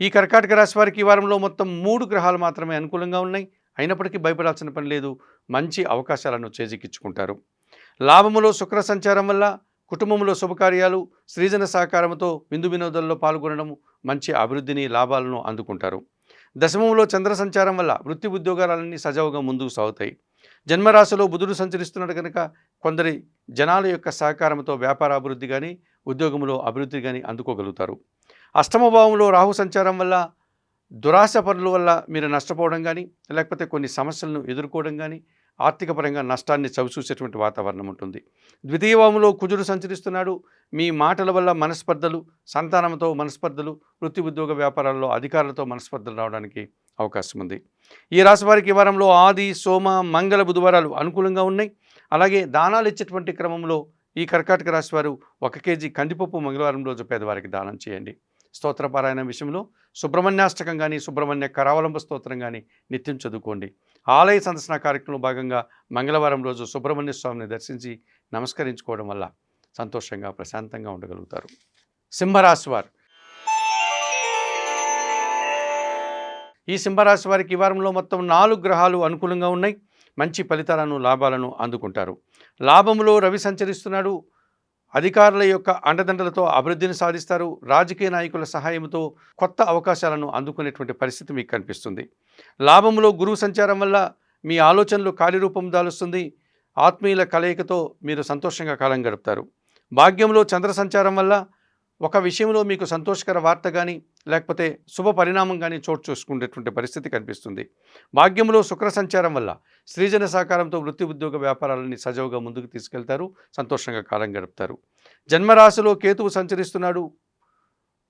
ఈ కర్కాటక రాశి వారికి ఈ వారంలో మొత్తం 3 గ్రహాలు మాత్రమే అనుకూలంగా ఉన్నాయి. అయినప్పటికీ భయపడాల్సిన పని లేదు. మంచి అవకాశాలను చేజిక్కించుకుంటారు. లాభములో శుక్ర సంచారం వల్ల కుటుంబంలో శుభకార్యాలు, స్త్రీజన సహకారంతో విందు వినోదాల్లో పాల్గొనడం, మంచి అభివృద్ధిని, లాభాలను అందుకుంటారు. దశమంలో చంద్ర సంచారం వల్ల వృత్తి ఉద్యోగాలన్నీ సజావుగా ముందుకు సాగుతాయి. జన్మరాశిలో బుధుడు సంచరిస్తున్నాడు కనుక కొందరి జనాల యొక్క సహకారంతో వ్యాపార అభివృద్ధి కానీ, ఉద్యోగంలో అభివృద్ధి కానీ అందుకోగలుగుతారు. అష్టమ భావంలో రాహు సంచారం వల్ల దురాశ పనుల వల్ల మీరు నష్టపోవడం కానీ, లేకపోతే కొన్ని సమస్యలను ఎదుర్కోవడం కానీ, ఆర్థిక పరంగా నష్టాన్ని చవిచూసేటువంటి వాతావరణం ఉంటుంది. ద్వితీయ భావంలో కుజుడు సంచరిస్తున్నాడు. మీ మాటల వల్ల మనస్పర్ధలు, సంతానంతో మనస్పర్ధలు, వృత్తి ఉద్యోగ వ్యాపారాల్లో అధికారులతో మనస్పర్ధలు రావడానికి అవకాశం ఉంది. ఈ రాశి వారికి ఈ వారంలో ఆది, సోమ, మంగళ, బుధవారాలు అనుకూలంగా ఉన్నాయి. అలాగే దానాలు ఇచ్చేటువంటి క్రమంలో ఈ కర్కాటక రాశి వారు 1 కేజీ కందిపప్పు మంగళవారం రోజు పేదవారికి దానం చేయండి. స్తోత్రపారాయణ విషయంలో సుబ్రహ్మణ్యాష్టకం కానీ, సుబ్రహ్మణ్య కరావలంబ స్తోత్రం కానీ నిత్యం చదువుకోండి. ఆలయ సందర్శన కార్యక్రమంలో భాగంగా మంగళవారం రోజు సుబ్రహ్మణ్య స్వామిని దర్శించి నమస్కరించుకోవడం వల్ల సంతోషంగా, ప్రశాంతంగా ఉండగలుగుతారు. సింహరాశి వారు ఈ సింహరాశి వారికి ఈ వారంలో మొత్తం 4 గ్రహాలు అనుకూలంగా ఉన్నాయి. మంచి ఫలితాలను, లాభాలను అందుకుంటారు. లాభములో రవి సంచరిస్తున్నాడు. అధికారుల యొక్క అండదండలతో అభివృద్ధిని సాధిస్తారు. రాజకీయ నాయకుల సహాయంతో కొత్త అవకాశాలను అందుకునేటువంటి పరిస్థితి మీకు కనిపిస్తుంది. లాభంలో గురువు సంచారం వల్ల మీ ఆలోచనలు కార్యరూపం దాలుస్తుంది. ఆత్మీయుల కలయికతో మీరు సంతోషంగా కాలం గడుపుతారు. భాగ్యంలో చంద్ర సంచారం వల్ల ఒక విషయంలో మీకు సంతోషకర వార్త కానీ, లేకపోతే శుభ పరిణామం కానీ చోటు చూసుకునేటువంటి పరిస్థితి కనిపిస్తుంది. భాగ్యంలో శుక్ర సంచారం వల్ల స్త్రీజన సహకారంతో వృత్తి ఉద్యోగ వ్యాపారాలని సజావుగా ముందుకు తీసుకెళ్తారు. సంతోషంగా కాలం గడుపుతారు. జన్మరాశిలో కేతువు సంచరిస్తున్నాడు.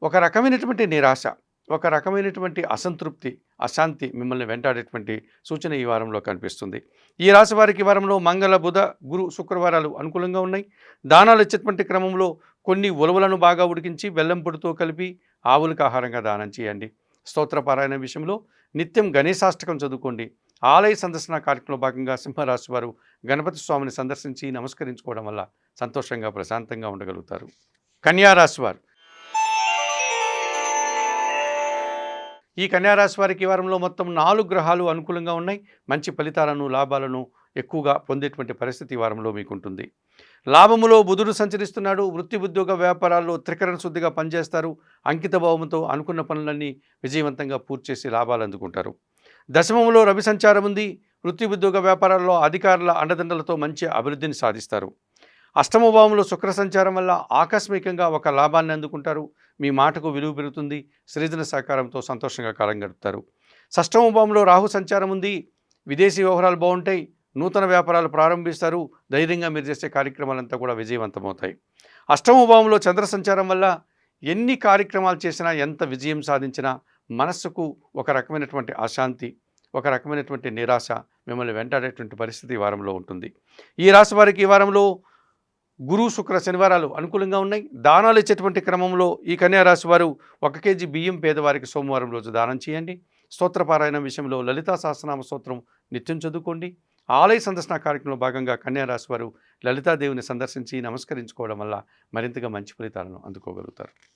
ఒక రకమైనటువంటి నిరాశ, ఒక రకమైనటువంటి అసంతృప్తి, అశాంతి మిమ్మల్ని వెంటాడేటువంటి సూచన ఈ వారంలో కనిపిస్తుంది. ఈ రాశి వారికి ఈ వారంలో మంగళ, బుధ, గురు, శుక్రవారాలు అనుకూలంగా ఉన్నాయి. దానాలు ఇచ్చేటువంటి క్రమంలో కొన్ని ఉలవలను బాగా ఉడికించి బెల్లం పొడితో కలిపి ఆవులకు ఆహారంగా దానం చేయండి. స్తోత్రపారాయణ విషయంలో నిత్యం గణేశాష్టకం చదువుకోండి. ఆలయ సందర్శన కార్యక్రమంలో భాగంగా సింహరాశి వారు గణపతి స్వామిని సందర్శించి నమస్కరించుకోవడం వల్ల సంతోషంగా, ప్రశాంతంగా ఉండగలుగుతారు. కన్యారాశి వారు ఈ కన్యారాశి వారికి ఈ వారంలో మొత్తం 4 గ్రహాలు అనుకూలంగా ఉన్నాయి. మంచి ఫలితాలను, లాభాలను ఎక్కువగా పొందేటువంటి పరిస్థితి ఈ వారంలో మీకుంటుంది. లాభములో బుధుడు సంచరిస్తున్నాడు. వృత్తి ఉద్యోగ వ్యాపారాల్లో త్రికరణ శుద్ధిగా పనిచేస్తారు. అంకిత భావంతో అనుకున్న పనులన్నీ విజయవంతంగా పూర్తి చేసి లాభాలు అందుకుంటారు. దశమములో రవి సంచారం ఉంది. వృత్తి ఉద్యోగ వ్యాపారాల్లో అధికారుల అండదండలతో మంచి అభివృద్ధిని సాధిస్తారు. అష్టమ భావంలో శుక్ర సంచారం వల్ల ఆకస్మికంగా ఒక లాభాన్ని అందుకుంటారు. మీ మాటకు విలువ పెరుగుతుంది. స్త్రీజన సహకారంతో సంతోషంగా కాలం గడుపుతారు. షష్టమ భావంలో రాహు సంచారం ఉంది. విదేశీ వ్యవహారాలు బాగుంటాయి. నూతన వ్యాపారాలు ప్రారంభిస్తారు. ధైర్యంగా మీరు చేసే కార్యక్రమాలంతా కూడా విజయవంతమవుతాయి. అష్టమ భావంలో చంద్ర సంచారం వల్ల ఎన్ని కార్యక్రమాలు చేసినా, ఎంత విజయం సాధించినా మనస్సుకు ఒక రకమైనటువంటి అశాంతి, ఒక రకమైనటువంటి నిరాశ మిమ్మల్ని వెంటాడేటువంటి పరిస్థితి ఈ వారంలో ఉంటుంది. ఈ రాశి వారికి ఈ వారంలో గురు, శుక్ర, శనివారాలు అనుకూలంగా ఉన్నాయి. దానాలు ఇచ్చేటువంటి క్రమంలో ఈ కన్యారాశి వారు 1 కేజీ బియ్యం పేదవారికి సోమవారం రోజు దానం చేయండి. స్తోత్రపారాయణ విషయంలో లలితా సహస్రనామ స్తోత్రం నిత్యం చదువుకోండి. ఆలయ సందర్శన కార్యక్రమంలో భాగంగా కన్యారాశి వారు లలితాదేవిని సందర్శించి నమస్కరించుకోవడం వల్ల మరింతగా మంచి ఫలితాలను అందుకోగలుగుతారు.